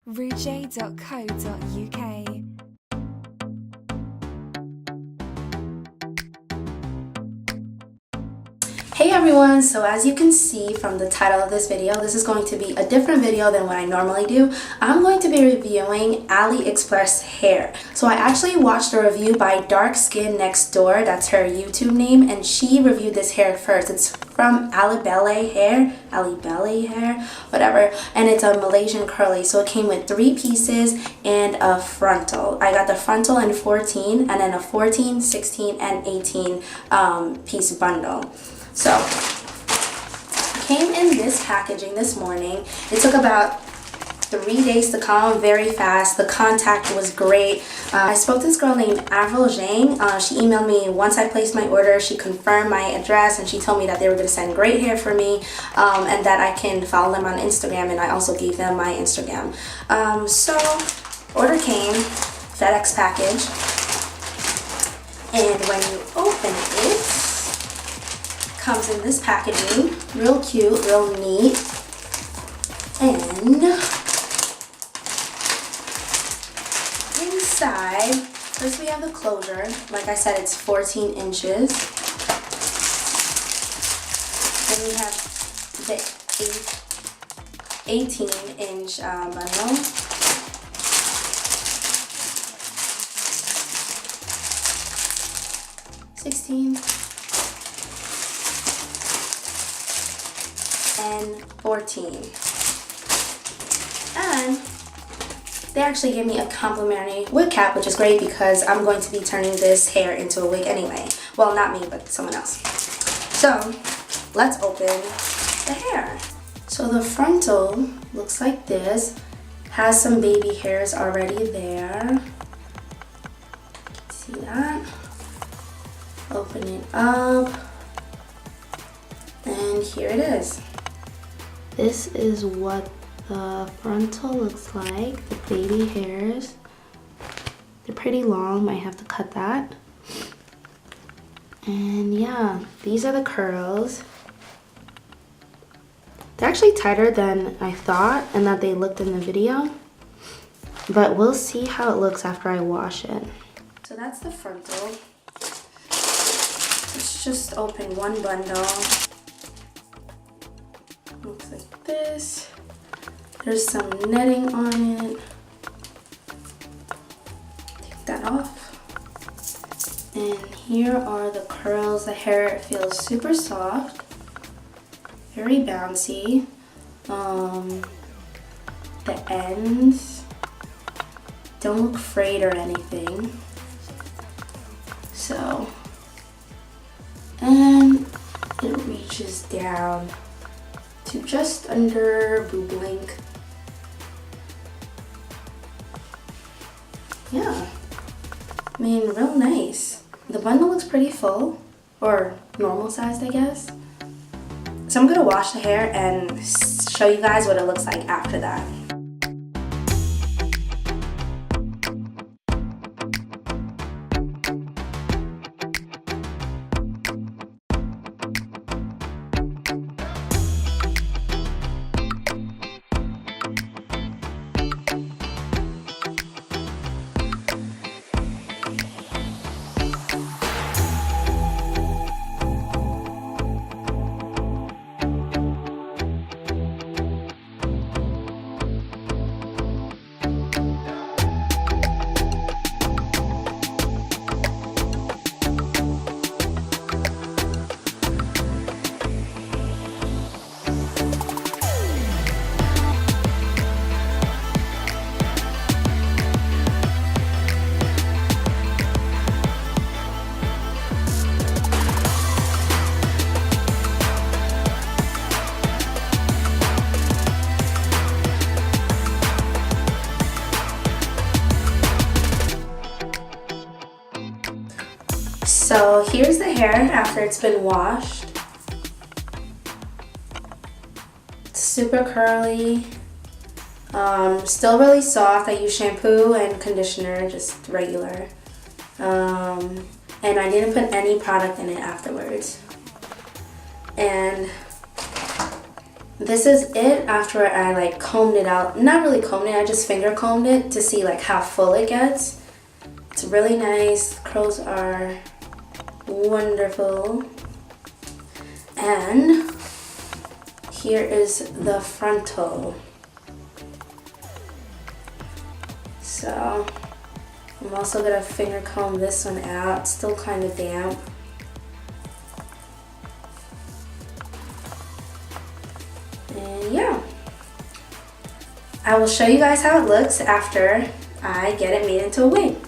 Rujay.co.uk. Hey everyone, so as you can see from the title of this video, this is going to be a different video than what I normally do. I'm going to be reviewing Aliexpress hair. So I actually watched a review by Dark Skin Next Door, that's her YouTube name, and she reviewed this hair first. It's from Alibele hair, whatever, and it's a Malaysian curly. So it came with 3 pieces and a frontal. I got the frontal in 14 and then a 14, 16, and 18 piece bundle. So, it came in this packaging this morning. It took about 3 days to come, very fast. The contact was great. I spoke to this girl named Avril Zhang. She emailed me once I placed my order. She confirmed my address and she told me that they were going to send great hair for me and that I can follow them on Instagram, and I also gave them my Instagram. So, order came, FedEx package, and when you open it, comes in this packaging, real cute, real neat, and inside, first we have the closure. Like I said, it's 14 inches. Then we have the 18-inch bundle. And 14, and they actually gave me a complimentary wig cap, which is great because I'm going to be turning this hair into a wig anyway. Well, not me, but someone else. So let's open the hair. So the frontal looks like this, has some baby hairs already there. See that? Open it up, and here it is. This is what the frontal looks like, the baby hairs. They're pretty long, might have to cut that. And yeah, these are the curls. They're actually tighter than I thought and that they looked in the video, but we'll see how it looks after I wash it. So that's the frontal. Let's just open one bundle. Looks like this. There's some netting on it. Take that off. And here are the curls. The hair feels super soft, very bouncy. The ends don't look frayed or anything. So, and it reaches down to just under boob length. Yeah, I mean, real nice. The bundle looks pretty full, or normal sized, I guess. So I'm gonna wash the hair and show you guys what it looks like after that. So here's the hair after it's been washed. It's super curly, still really soft. I use shampoo and conditioner, just regular. And I didn't put any product in it afterwards. And this is it after I like combed it out. Not really combed it, I just finger combed it to see like how full it gets. It's really nice. Curls are wonderful. And here is the frontal. So I'm also gonna finger comb this one out. It's still kind of damp. And yeah, I will show you guys how it looks after I get it made into a wig.